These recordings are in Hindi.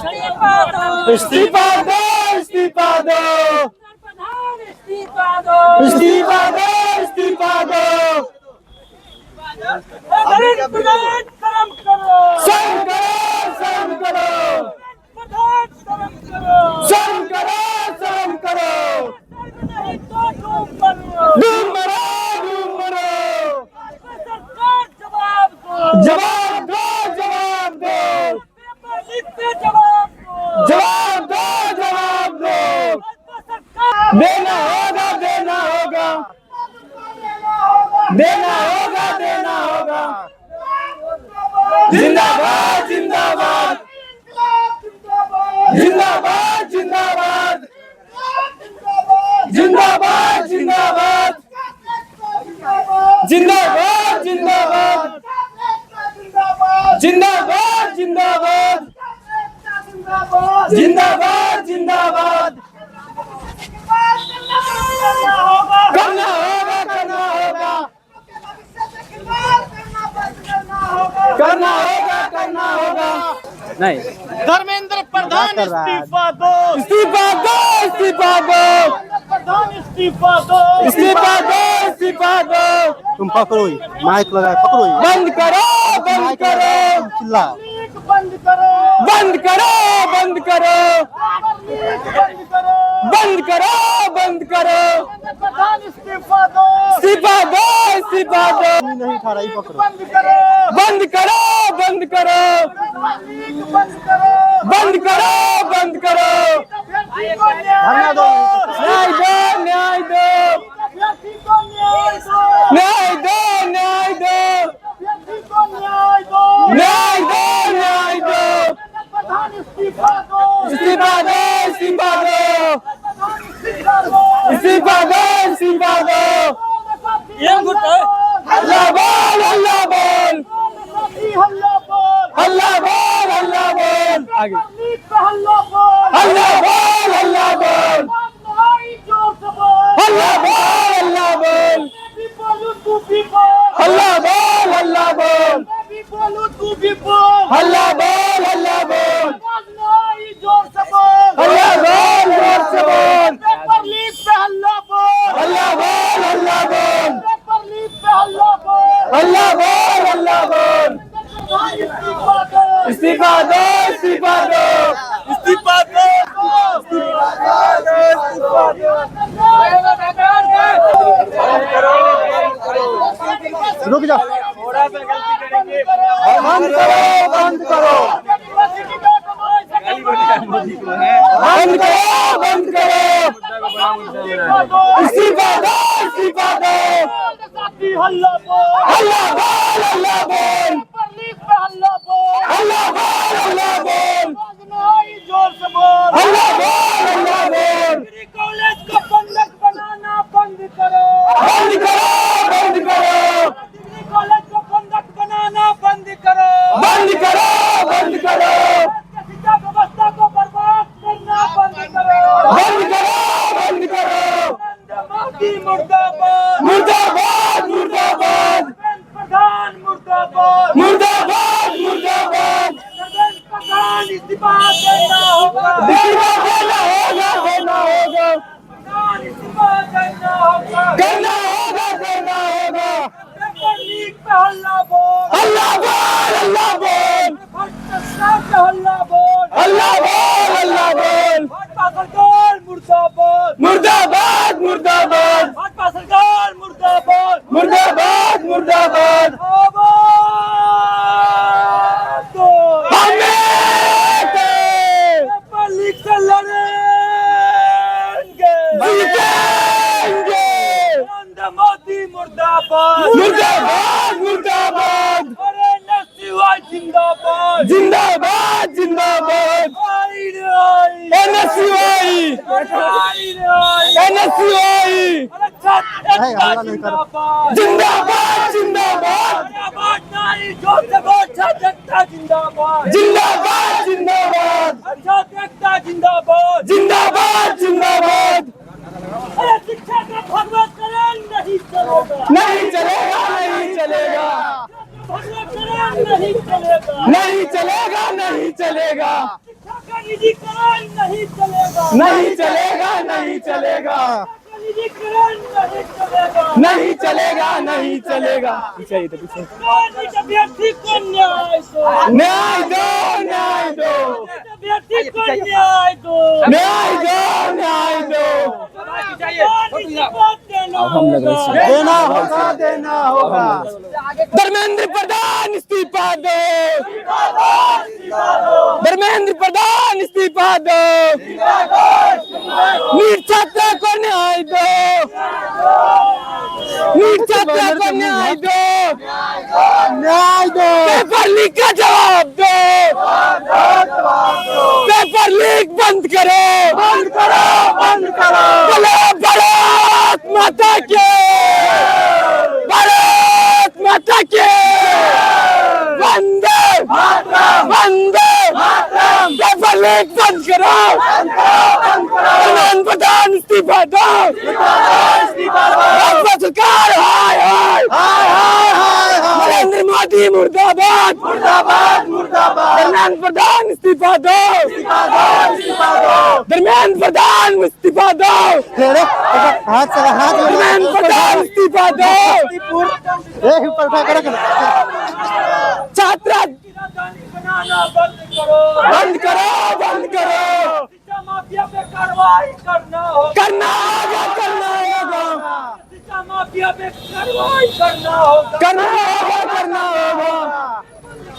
इस्तीफा दो, इस्तीफा दो, इस्तीफा दो, प्रधान इस्तीफा दो, इस्तीफा दो, इस्तीफा दो। प्रधान कर्म करो, शर्म करो, शर्म करो, प्रधान कर्म करो, शर्म करो, शर्म करो। नहीं तो तुम करो, डूब मरो, डूब मरो। सरकार जवाब दो, जवाब दो, जवाब दो, पेपर लीक पे जवाब दो, जवाब दो, जवाब दो। सरकार देना होगा, देना होगा, देना होगा, देना होगा। जिंदाबाद, जिंदाबाद, जिंदाबाद, जिंदाबाद, जिंदाबाद, जिंदाबाद, जिंदाबाद, जिंदाबाद, जिंदाबाद, जिंदाबाद, जिंदाबाद, जिंदाबाद। करना होगा, करना होगा, करना होगा, करना होगा। नहीं, धर्मेंद्र प्रधान इस्तीफा दो, इस्तीफा दो, इस्तीफा दो, प्रधान इस्तीफा दो, इस्तीफा दो, इस्तीफा दो। तुम पकड़ो ही, माइक लगा पकड़ो ही। बंद करो, बंद करो, चिल्ला लीक बंद करो, बंद करो, बंद करो, लीक बंद करो, बंद करो, बंद करो। प्रधान इस्तीफा दो, इस्तीफा दो, इस्तीफा दो। नहीं उठा रहा, पकड़ो। बंद करो, बंद करो, बंद करो, लीक बंद करो, बंद करो, बंद करो। अभ्यर्थी को न्याय धरना दो। न्याय दो, न्याय दो, अभ्यर्थी को न्याय दो, न्याय दो, न्याय दो, अभ्यर्थी को न्याय दो, न्याय दो, न्याय दो। प्रधान इस्तीफा दो, इस्तीफा दो, इस्तीफा दो, प्रधान इस्तीफा दो, इस्तीफा दो, इस्तीफा दो। ये गुट हल्ला बोल, हल्ला बोल, हल्ला बोल, हल्ला बोल, हल्ला बोल। आगे लीक पे हल्ला बोल, हल्ला बोल, हल्ला बोल, नहीं जोर से बोल, हल्ला बोल, हल्ला बोल, मैं भी बोलूं तू भी बोल, हल्ला बोल, हल्ला बोल, मैं भी बोलूं तू भी बोल, हल्ला बोल, हल्ला बोल, नहीं जोर से बोल, हल्ला बोल, जोर से बोल, पेपर लीक पे हल्ला बोल, हल्ला बोल, हल्ला बोल, पेपर लीक पे हल्ला बोल, हल्ला बोल, हल्ला बोल। प्रधान इस्तीफा दो, इस्तीफा दो, इस्तीफा दो, इस्तीफा दो, रुक जाओ। बंद करो, बंद करो, बंद करो, बंद करो। इस्तीफा दो, इस्तीफा दो, हल्ला बोल, हल्ला बोल, हल्ला बोल, लीक पे हल्ला बोल, हल्ला बोल, हल्ला बोल, नहीं जोर से बोल, हल्ला बोल, हल्ला बोल। डिग्री कॉलेज को बंधक बनाना बंद करो, बंद करो, बंद करो, डिग्री कॉलेज को बंधक बनाना बंद करो, बंद करो, बंद करो, शिक्षा व्यवस्था को बर्बाद करना बंद करो, बंद करो, बंद करो। नरेंद्र मोदी मुर्दाबाद, मुर्दाबाद, मुर्दाबाद, प्रधान मुर्दाबाद, मुर्दाबाद, मुर्दाबाद। धर्मेंद्र प्रधान इस्तीफा देना होगा, इस्तीफा देना होगा, देना होगा, प्रधान इस्तीफा देना होगा, करना होगा, करना होगा। पेपर लीक पे हल्ला बोल, हल्ला बोल, हल्ला बोल, भ्रष्टाचार पे हल्ला बोल, हल्ला बोल, हल्ला बोल। भाजपा सरकार मुर्दाबाद, मुर्दाबाद, मुर्दाबाद, भाजपा सरकार मुर्दाबाद, मुर्दाबाद, मुर्दाबाद। आवाज दो, हमें पेपर लीक से लड़ेंगे, जीतेंगे। नरेंद्र मोदी मुर्दाबाद, मुर्दाबाद, मुर्दाबाद, अरे नरसिंह जिंदाबाद, जिंदाबाद, जिंदाबाद। NSCI, NSCI, जिंदाबाद, जिंदाबाद, जिंदाबाद, जिंदाबाद नहीं जोर से बोल, जनता जिंदाबाद, जिंदाबाद, जिंदाबाद, अच्छा जनता जिंदाबाद, जिंदाबाद, जिंदाबाद। अरे शिक्षा का भगवतकरण नहीं चलेगा, नहीं चलेगा, नहीं चलेगा, भगवतकरण नहीं चलेगा, नहीं चलेगा, नहीं चलेगा। शिक्षा का निजीकरण नहीं चलेगा, नहीं चलेगा, नहीं चलेगा, निजीकरण नहीं चलेगा, नहीं चलेगा, नहीं चलेगा। पीछे आइए तो पीछे। अभ्यर्थी को न्याय दो, न्याय दो, न्याय दो, अभ्यर्थी को न्याय दो, न्याय दो, न्याय दो। हम लग रहे देना होगा, देना होगा। धर्मेंद्र प्रधान इस्तीफा दो, धर्मेंद्र प्रधान इस्तीफा दो, नीट छात्रों को न्याय दो, नीट छात्रों को न्याय दो, न्याय दो, पेपर लीक का जवाब दो, पेपर लीक बंद करो, बंद करो, बंद करो। बोलो भारत माता के, भारत माता के, वंदे वंदे पेपर लीक बंद करो, प्रधान इस्तीफा दो, भाजपा सरकार हाय हाय हाय हाय हाय हाय। नरेंद्र मोदी मुर्दाबाद, मुर्दाबाद, मुर्दाबाद। धर्मेंद्र प्रधान इस्तीफा दो, धर्मेंद्र प्रधान इस्तीफा दो, हाथ से हाथ धर्मेंद्र प्रधान इस्तीफा दो। ऊपर उठा कर छात्र बनाना बंद करो, बंद करो, बंद करो, शिक्षा माफिया पे कार्रवाई करना होगा, करना होगा, करना होगा, शिक्षा माफिया पे कार्रवाई करना होगा, करना होगा, करना होगा।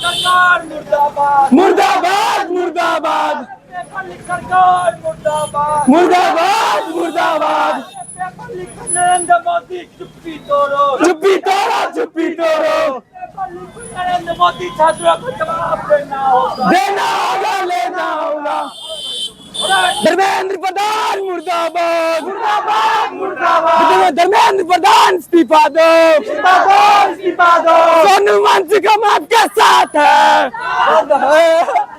सरकार मुर्दाबाद, मुर्दाबाद, मुर्दाबाद, पेपर लीक सरकार मुर्दाबाद, मुर्दाबाद, मुर्दाबाद। पेपर लीक नरेंद्र मोदी चुप्पी तोड़ो, चुप्पी तोड़ो, चुप्पी तोड़ो, पेपर लीक नरेंद्र मोदी छात्रों को जवाब देना होगा, देना होगा, लेना होगा। धर्मेंद्र प्रधान मुर्दाबाद, मुर्दाबाद, मुर्दाबाद। धर्मेंद्र प्रधान इस्तीफा दो, इस्तीफा दो। सोनू मांझीगम आपके साथ है,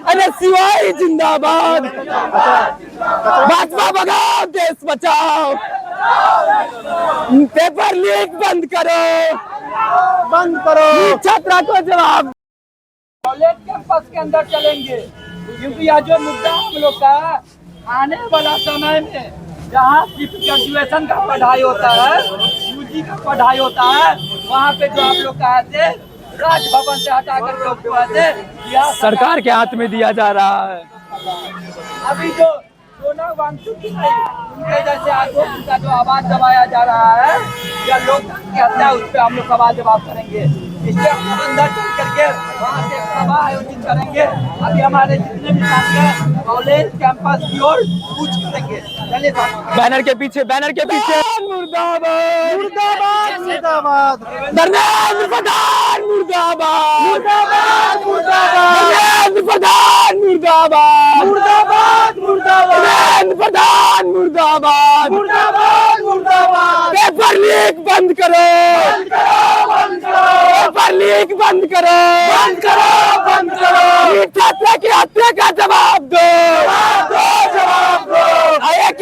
अरे शिवाई जिंदाबाद, भाजपा भगाओ, देश बचाओ, पेपर लीक बंद करो, बंद करो। छात्रा को जवाब। कॉलेज कैंपस के अंदर चलेंगे, क्योंकि यह जो मुद्दा हम लोग का आने वाला समय में जहाँ ग्रेजुएशन का पढ़ाई होता है, यूजी का पढ़ाई होता है, वहाँ पे जो हम लोग कहे थे राजभवन से हटा कर लोग कहे थे यह सरकार के हाथ में दिया जा रहा है। अभी जो सोना वांगचुक उनके जैसे आरोप, उनका जो आवाज दबाया जा रहा है या लोकतंत्र की हत्या, उस पर हम लोग सवाल जवाब करेंगे। इसलिए हम अंदर चल करके वहाँ से एक सभा आयोजित करेंगे। अभी हमारे जितने भी साथी हैं कॉलेज कैंपस की ओर कूच करेंगे। चलिए साथी। बैनर के पीछे, बैनर के पीछे। मुर्दाबाद, मुर्दाबाद, मुर्दाबाद। धर्मेंद्र प्रधान मुर्दाबाद, मुर्दाबाद, मुर्दाबाद। धर्मेंद्र प्रधान मुर्दाबाद, मुर्दाबाद, मुर्दाबाद। धर्मेंद्र प्रधान मुर्दाबाद, मुर्दाबाद, मुर्दाबाद। पेपर लीक बंद करो, बंद करो, बंद करो। पेपर लीक बंद करो, बंद करो, बंद करो। नीट छात्रा की हत्या का जवाब दो, जवाब दो, जवाब दो।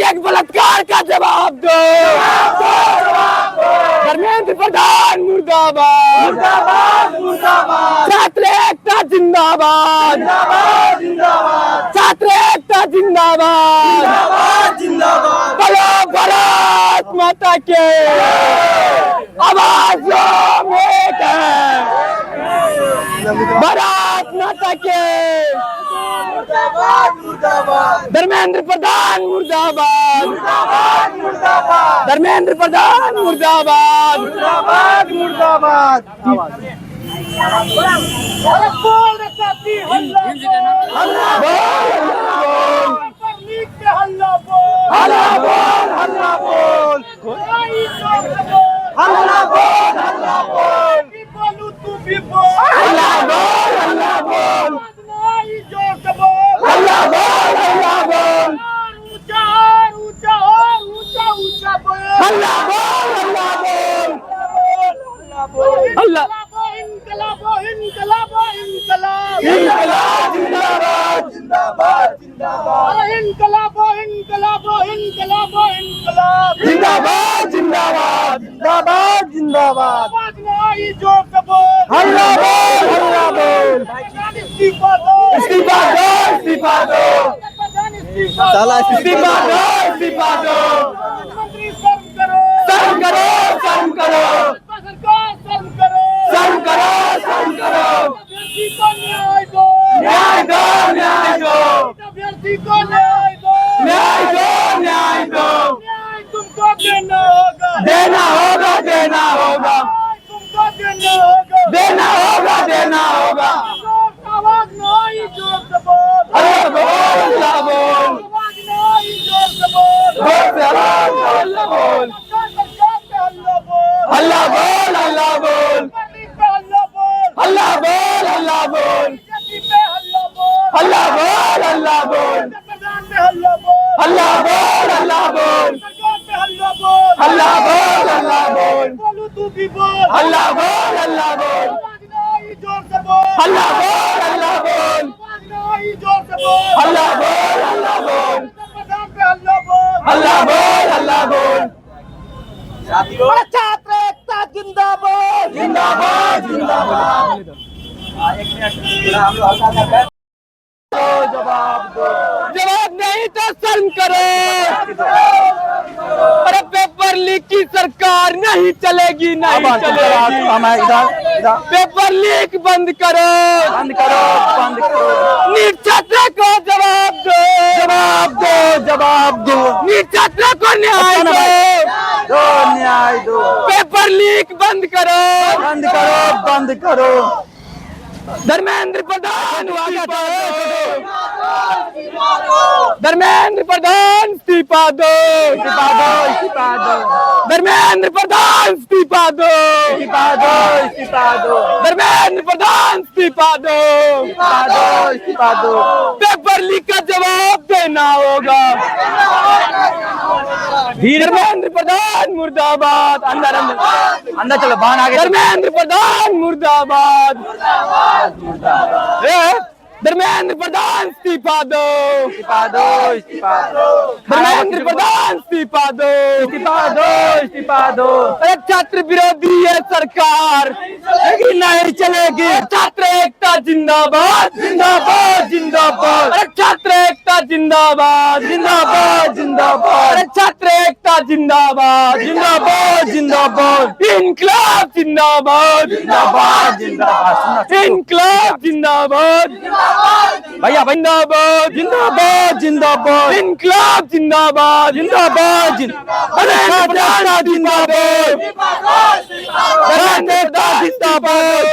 एक बलात्कार का जवाब दो, जवाब दो। धर्मेंद्र प्रधान मुर्दाबाद, मुर्दाबाद, मुर्दाबाद। छात्र एकता जिंदाबाद, जिंदाबाद, जिंदाबाद। छात्र एकता जिंदाबाद, जिंदाबाद, जिंदाबाद। बोलो भारत माता के, आवाज हम एक है, भारत माता के। मुर्दाबाद, मुर्दाबाद। धर्मेंद्र प्रधान मुर्दाबाद, मुर्दाबाद, मुर्दाबाद। धर्मेंद्र प्रधान मुर्दाबाद, मुर्दाबाद, मुर्दाबाद। अरे बोल रे साथी, हल्ला बोल, हल्ला बोल, पेपर लीक पे हल्ला बोल, हल्ला बोल, हल्ला बोल। लड़ाई जोर बोल, हल्ला बोल, हल्ला बोल। भी बोलू तू भी बोल, हल्ला बोल, हल्ला बोल, लड़ाई जोर से बोल, हल्ला बोल, हल्ला बोल, ऊंचा ऊंचा ऊंचा ऊंचा बोल, हल्ला बोल, हल्ला बोल, हल्ला बोल, हल्ला। इनकलाब इनकलाब इनकलाब इनकलाब जिंदाबाद, जिंदाबाद, जिंदाबाद। इनकलाब इनकलाब इनकलाब इनकलाब जिंदाबाद, जिंदाबाद, जिंदाबाद, जिंदाबाद। आवाज में आई जोर से बोल, हल्ला बोल, हल्ला बोल। इस्तीफा दो, इस्तीफा दो, इस्तीफा दो, साला इस्तीफा दो, इस्तीफा दो। मंत्री शर्म करो, शर्म करो, शर्म करो, सरकार शर्म करो, शर्म करो, शर्म करो। अभ्यर्थी को न्याय दो, न्याय दो, न्याय दो, अभ्यर्थी को न्याय दो, न्याय दो, न्याय दो। न्याय तुमको देना होगा, देना होगा, देना होगा, न्याय तुमको देना होगा, देना होगा, देना होगा। आवाज नहीं जोर से बोल, अरे बोल, अल्लाह बोल, आवाज नहीं जोर से बोल, बोल से अल्लाह बोल, बोल। सरकार पे हल्ला बोल, अल्लाह बोल, अल्लाह बोल, मंत्री पे हल्ला बोल, अल्लाह बोल, अल्लाह बोल, बीजेपी पे हल्ला बोल, अल्लाह बोल, अल्लाह बोल, प्रधान पे हल्ला बोल, अल्लाह बोल, अल्लाह बोल, सरकार पे हल्ला बोल, अल्लाह बोल, अल्लाह बोल, बोलू तू भी बोल, अल्लाह बोल, अल्लाह बोल, आवाज नहीं जोर से बोल, अल्लाह बोल, अल्लाह बोल, आवाज नहीं जोर से बोल, अल्लाह बोल, अल्लाह बोल, प्रधान पे हल्ला बोल, अल्लाह बोल, अल्लाह बोल। छात्र एकता जिंदाबाद, जिंदाबाद, जिंदाबाद। एक मिनट हम लोग हल्ला कर रहे हैं। जवाब दो, जवाब नहीं तो शर्म करो। अरे पेपर लीक की सरकार नहीं चलेगी, नहीं चलेगी। पेपर लीक बंद करो, बंद करो, बंद करो। नीट छात्र को जवाब दो, जवाब दो, जवाब दो। नीट छात्र को न्याय दो, दो न्याय दो। पेपर लीक बंद करो, बंद करो, बंद करो। धर्मेंद्र प्रधान इस्तीफा दो, धर्मेंद्र प्रधान इस्तीफा दो, इस्तीफा दो, इस्तीफा दो। धर्मेंद्र प्रधान इस्तीफा दो, इस्तीफा दो, इस्तीफा दो। धर्मेंद्र प्रधान इस्तीफा दो, इस्तीफा दो, इस्तीफा दो। पेपर लीक का जवाब देना होगा। धर्मेंद्र प्रधान मुर्दाबाद। अंदर अंदर अंदर चलो, बाहर आगे। धर्मेंद्र प्रधान मुर्दाबाद, धर्मेंद्र प्रधान इस्तीफा दो, इस्तीफा दो, इस्तीफा दो। धर्मेंद्र प्रधान इस्तीफा दो, इस्तीफा दो, इस्तीफा दो। अरे छात्र विरोधी है सरकार, लेकिन नहीं चलेगी। छात्र एकता जिंदाबाद, जिंदाबाद, जिंदाबाद। अरे छात्र एकता जिंदाबाद, जिंदाबाद, जिंदाबाद। अरे छात्र एकता जिंदाबाद, जिंदाबाद, जिंदाबाद। इनकलाब जिंदाबाद, जिंदाबाद, जिंदाबाद। इनकलाब जिंदाबाद, भैया जिंदाबाद, जिंदाबाद, जिंदाबाद। इनकलाब जिंदाबाद, जिंदाबाद, जिंदाबाद। अरे नेता जिंदाबाद, नेता जिंदाबाद।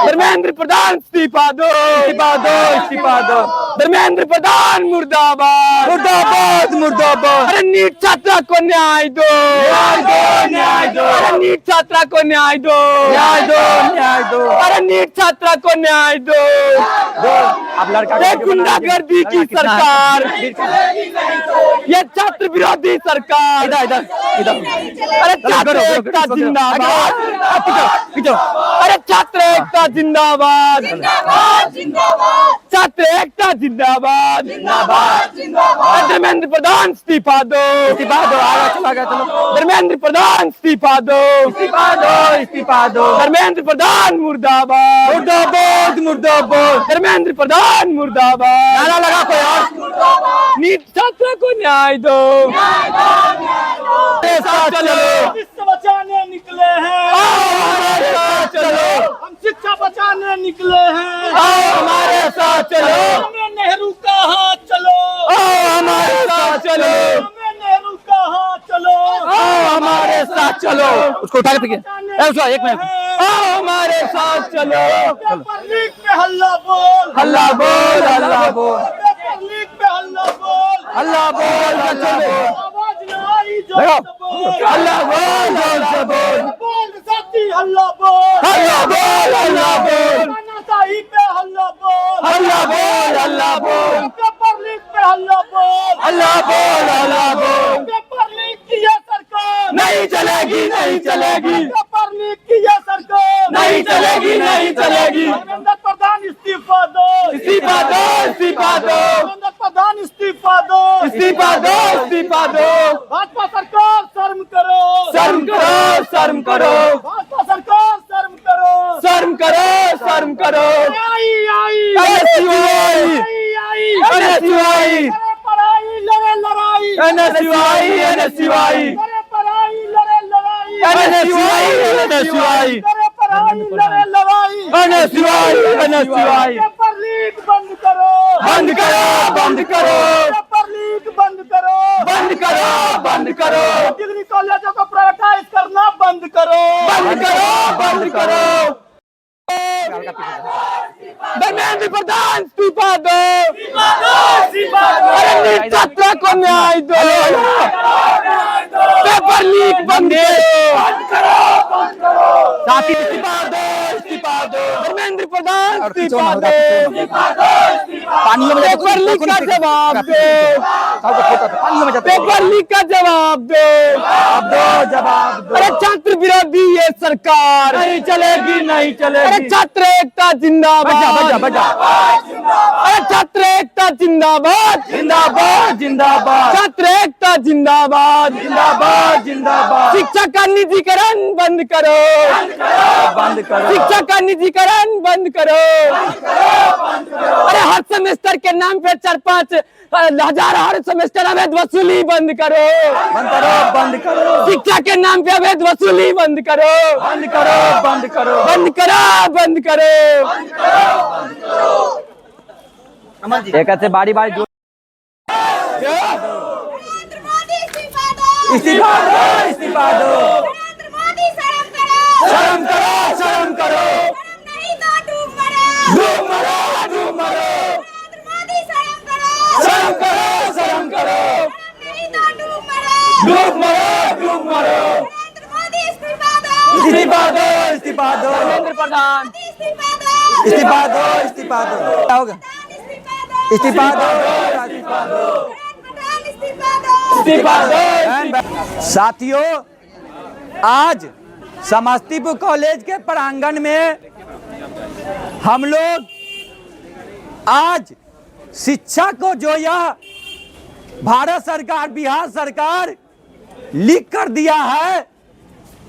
धर्मेंद्र प्रधान इस्तीफा दो, इस्तीफा दो, इस्तीफा दो। धर्मेंद्र प्रधान मुर्दाबाद, मुर्दाबाद, मुर्दाबाद। अरे नीट छात्रा को न्याय दो, न्याय दो, न्याय दो। अरे नीट छात्रा को न्याय दो, न्याय दो, न्याय दो। अरे नीट छात्रा को न्याय दो। अब लड़का गुंडागर्दी की सरकार, ये छात्र विरोधी सरकार। इधर इधर इधर। अरे छात्र एकता जिंदाबाद, अरे छात्र एकता जिंदाबाद, छात्र एकता जिंदाबाद, धर्मेंद्र प्रधान इस्तीफा दो, इस्तीफा दो। आगे चला गया, चलो। धर्मेंद्र प्रधान इस्तीफा दो, इस्तीफा दो, इस्तीफा दो। धर्मेंद्र प्रधान मुर्दाबाद, मुर्दाबाद, मुर्दाबाद। धर्मेंद्र प्रधान मुर्दाबाद। नारा लगा कोई और। नीट छात्र को न्याय दो, साथ चलो। शिक्षा बचाने निकले हैं, हमारे साथ चलो, हम शिक्षा बचाने निकले हैं। हमारे साथ चलो, हमें नेहरू का हाथ चलो, हमारे साथ चलो, हमें नेहरू का हाथ चलो, हमारे साथ चलो। उसको उठा के फेंकिए, एक मिनट। हमारे साथ चलो। पेपर लीक पे हल्ला बोल, हल्ला बोल, हल्ला बोल, पेपर लीक पे हल्ला बोल, हल्ला बोल, हल्ला बोल। आवाज नहीं जोर से बोल, हल्ला बोल, जोर से बोल। बोल साथी हल्ला बोल, हल्ला बोल, हल्ला बोल, तानाशाही पे हल्ला बोल, हल्ला बोल, हल्ला बोल। पेपर लीक पे हल्ला बोल, हल्ला बोल, हल्ला बोल। पेपर लीक की ये सरकार नहीं चलेगी, नहीं चलेगी, पेपर लीक की ये सरकार नहीं चलेगी, नहीं चलेगी। धर्मेंद्र प्रधान इस्तीफा दो, इस्तीफा दो, इस्तीफा दो, धर्मेंद्र प्रधान इस्तीफा दो, इस्तीफा दो, इस्तीफा दो। भाजपा सरकार शर्म करो, शर्म करो, शर्म करो, भाजपा सरकार शर्म करो, शर्म करो, शर्म करो। आई आई NSUI, आई आई NSUI, करे पढ़ाई लड़े लड़ाई NSUI, NSUI, करे पढ़ाई लड़े लड़ाई NSUI, NSUI, करे पढ़ाई लड़े लड़ाई NSUI, NSUI, पेपर लीक बंद करो बंद करो, बंद करो, पेपर लीक बंद करो बंद करो, बंद करो, डिग्री कॉलेजों को प्राइवेटाइज करना बंद करो बंद करो, बंद करो। धर्मेंद्र प्रधान इस्तीफा दो, अरे नीट छात्रों को न्याय दो, पेपर लीक बंद करो, साथी इस्तीफा दो, इस्तीफा दो, धर्मेंद्र प्रधान इस्तीफा दो, पेपर लीक का जवाब दो, पेपर लीक का जवाब दो, जवाब दो। अरे छात्र विरोधी ये सरकार नहीं चलेगी, नहीं चलेगी। अरे छात्र एकता जिंदाबाद, बजा, अरे छात्र एकता जिंदाबाद, जिंदाबाद, जिंदाबाद, छात्र एकता जिंदाबाद, जिंदाबाद, जिंदाबाद। शिक्षा का निजीकरण बंद करो, बंद करो, शिक्षा का निजीकरण बंद करो, अरे हर सेमेस्टर के नाम पे 4-5 हजार हर सेमेस्टर अवैध वसूली बंद करो, बंद करो, बंद करो, शिक्षा के नाम पे अवैध वसूली बंद करो, बंद करो, बंद करो, बंद करो, बंद करो। एक से बारी बारी जो नरेंद्र मोदी इस्तीफा दो, इस्तीफा दो, इस्तीफा दो, नरेंद्र मोदी शर्म करो, शर्म करो, शर्म करो, शर्म नहीं तो डूब मरो, डूब मरो, डूब मरो, नरेंद्र मोदी शर्म करो, शर्म करो, शर्म करो, शर्म नहीं तो डूब मरो, डूब मरो, डूब मरो, नरेंद्र मोदी इस्तीफा दो, इस्तीफा दो, इस्तीफा दो, धर्मेंद्र प्रधान इस्तीफा दो, इस्तीफा दो, इस्तीफा दो, क्या होगा? इस्तीफा दो, इस्तीफा दो, प्रधान इस्तीफा दो, इस्तीफा दो। साथियों, आज समस्तीपुर कॉलेज के प्रांगण में हम लोग आज शिक्षा को जो यह भारत सरकार, बिहार सरकार लीक कर दिया है,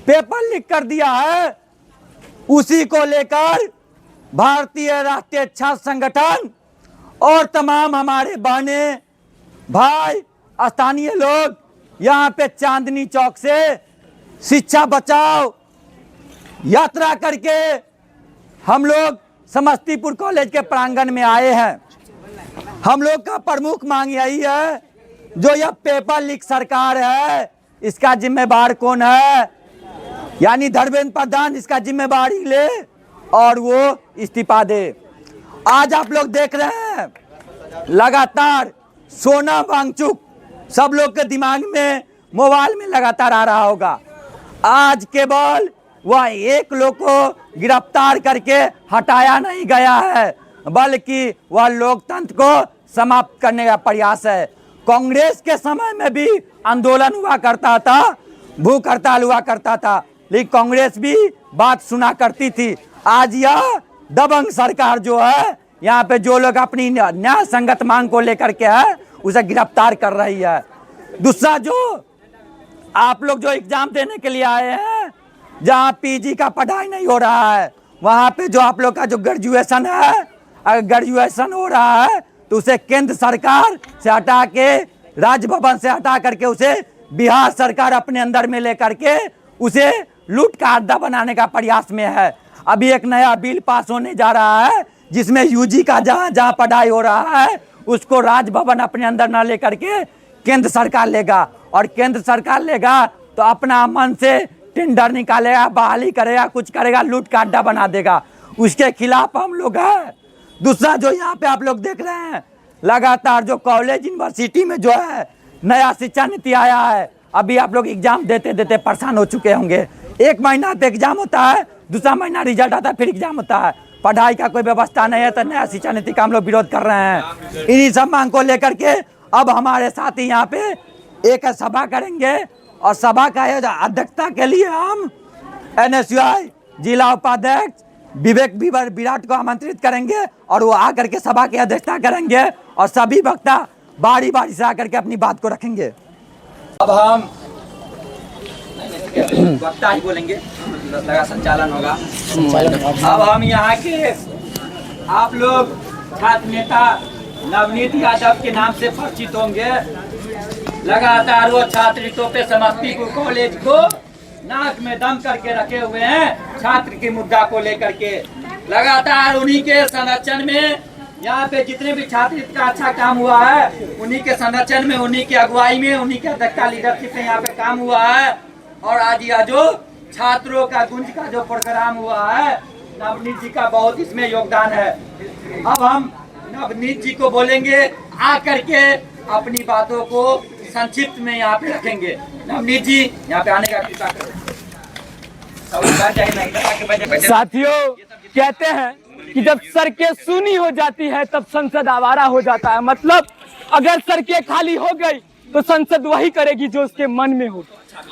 पेपर लीक कर दिया है, उसी को लेकर भारतीय राष्ट्रीय छात्र संगठन और तमाम हमारे बहने भाई स्थानीय लोग यहाँ पे चांदनी चौक से शिक्षा बचाओ यात्रा करके हम लोग समस्तीपुर कॉलेज के प्रांगण में आए हैं। हम लोग का प्रमुख मांग यही है, जो यह पेपर लीक सरकार है इसका जिम्मेदार कौन है, यानी धर्मेंद्र प्रधान इसका जिम्मेदारी ले और वो इस्तीफा दे। आज आप लोग देख रहे हैं लगातार सोना वांगचुक सब लोग के दिमाग में, मोबाइल में लगातार आ रहा होगा। आज केवल वह एक लोग को गिरफ्तार करके हटाया नहीं गया है, बल्कि वह लोकतंत्र को समाप्त करने का प्रयास है। कांग्रेस के समय में भी आंदोलन हुआ करता था, भूख हड़ताल हुआ करता था, लेकिन कांग्रेस भी बात सुना करती थी। आज यह दबंग सरकार जो है, यहाँ पे जो लोग अपनी न्याय संगत मांग को लेकर के है उसे गिरफ्तार कर रही है। दूसरा, जो आप लोग जो एग्जाम देने के लिए आए हैं, जहाँ पीजी का पढ़ाई नहीं हो रहा है, वहाँ पे जो आप लोग का जो ग्रेजुएशन है, अगर ग्रेजुएशन हो रहा है तो उसे केंद्र सरकार से हटा के, राजभवन से हटा करके उसे बिहार सरकार अपने अंदर में लेकर के उसे लूट का अड्डा बनाने का प्रयास में है। अभी एक नया बिल पास होने जा रहा है जिसमें यूजी का जहाँ पढ़ाई हो रहा है उसको राजभवन अपने अंदर ना लेकर के केंद्र सरकार लेगा, और केंद्र सरकार लेगा तो अपना मन से टेंडर निकालेगा, बहाली करेगा, कुछ करेगा, लूट का अड्डा बना देगा। उसके खिलाफ हम लोग हैं। दूसरा, जो यहाँ पे आप लोग देख रहे हैं लगातार जो कॉलेज यूनिवर्सिटी में जो है नया शिक्षा नीति आया है, अभी आप लोग एग्जाम देते देते परेशान हो चुके होंगे। एक महीना पे एग्जाम होता है, दूसरा महीना रिजल्ट आता है, फिर एग्जाम होता है। पढ़ाई का कोई व्यवस्था नहीं है, तो नया शिक्षा नीति का हम लोग विरोध कर रहे हैं। इन्हीं सब मांग को लेकर के अब हमारे साथी यहाँ पे एक सभा करेंगे, और सभा का अध्यक्षता के लिए हम NSUI जिला उपाध्यक्ष विवेक विराट को आमंत्रित करेंगे, और वो आकर के सभा की अध्यक्षता करेंगे, और सभी वक्ता बारी बारी से आकर के अपनी बात को रखेंगे। अब हम वक्ता ही बोलेंगे, लगा संचालन होगा। अब हम यहाँ के आप लोग छात्र नेता नवनीत यादव के नाम से परिचित होंगे। लगातार वो छात्र हितों पे समस्तीपुर कॉलेज को नाक में दम करके रखे हुए हैं। छात्र के मुद्दा को लेकर के लगातार उन्हीं के संरक्षण में यहाँ पे जितने भी छात्र हित का अच्छा काम हुआ है, उन्हीं के संरक्षण में, उन्हीं की अगुवाई में, उन्हीं के अध्यक्षता लीडरशिप में यहाँ पे काम हुआ है। और आज यह जो छात्रों का गुंज का जो प्रोग्राम हुआ है, नवनीत जी का बहुत इसमें योगदान है। अब हम नवनीत जी को बोलेंगे आकर के अपनी बातों को संक्षिप्त में यहाँ पे रखेंगे। नवनीत जी यहाँ पे आने का कृपा करें। साथियों, कहते हैं कि जब सड़कें सूनी हो जाती है तब संसद आवारा हो जाता है। मतलब अगर सड़कें खाली हो गई तो संसद वही करेगी जो उसके मन में हो।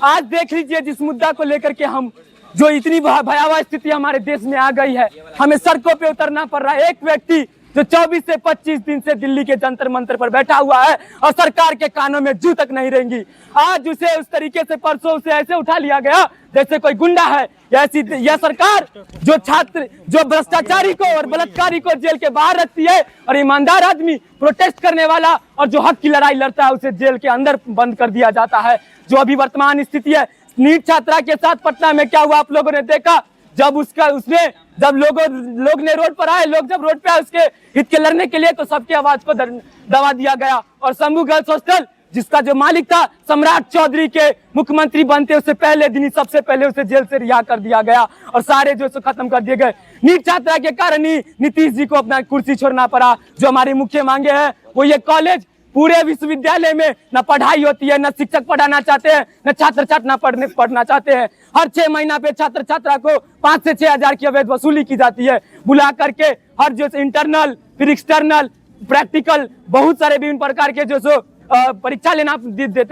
आज देख लीजिए, जिस मुद्दा को लेकर के हम जो इतनी भयावह स्थिति हमारे देश में आ गई है, हमें सड़कों पे उतरना पड़ रहा है। एक व्यक्ति जो 24 से 25 दिन से दिल्ली के जंतर मंतर पर बैठा हुआ है और सरकार के कानों में जू तक नहीं रहेंगी, आज उसे उस तरीके से परसों उसे ऐसे उठा लिया गया जैसे कोई गुंडा है। ऐसी यह सरकार जो छात्र, जो भ्रष्टाचारी को और बलात्कारी को जेल के बाहर रखती है और ईमानदार आदमी, प्रोटेस्ट करने वाला और जो हक की लड़ाई लड़ता है, उसे जेल के अंदर बंद कर दिया जाता है। जो अभी वर्तमान स्थिति है नीट छात्रा के साथ पटना में क्या हुआ आप लोगों ने देखा। जब लोग ने रोड पर आए, लोग जब रोड पे आए उसके हित के लड़ने के लिए, तो सबकी आवाज को दबा दिया गया। और शंभू गर्ल्स हॉस्टल जिसका जो मालिक था सम्राट चौधरी के मुख्यमंत्री बनते उससे पहले दिन ही सबसे पहले उसे जेल से रिहा कर दिया गया और सारे जो खत्म कर दिए गए। नीट छात्रा के कारण ही नीतीश जी को अपना कुर्सी छोड़ना पड़ा। जो हमारी मुख्य मांगे हैं वो ये कॉलेज, पूरे विश्वविद्यालय में न पढ़ाई होती है, न शिक्षक पढ़ाना चाहते हैं, न छात्र छात्रा पढ़ना चाहते हैं। हर 6 महीना पे छात्र छात्रा को 5 से 6 हजार की अवैध वसूली की जाती है। बुला करके हर जो इंटरनल, फिर एक्सटर्नल, प्रैक्टिकल, बहुत सारे विभिन्न प्रकार के जो परीक्षा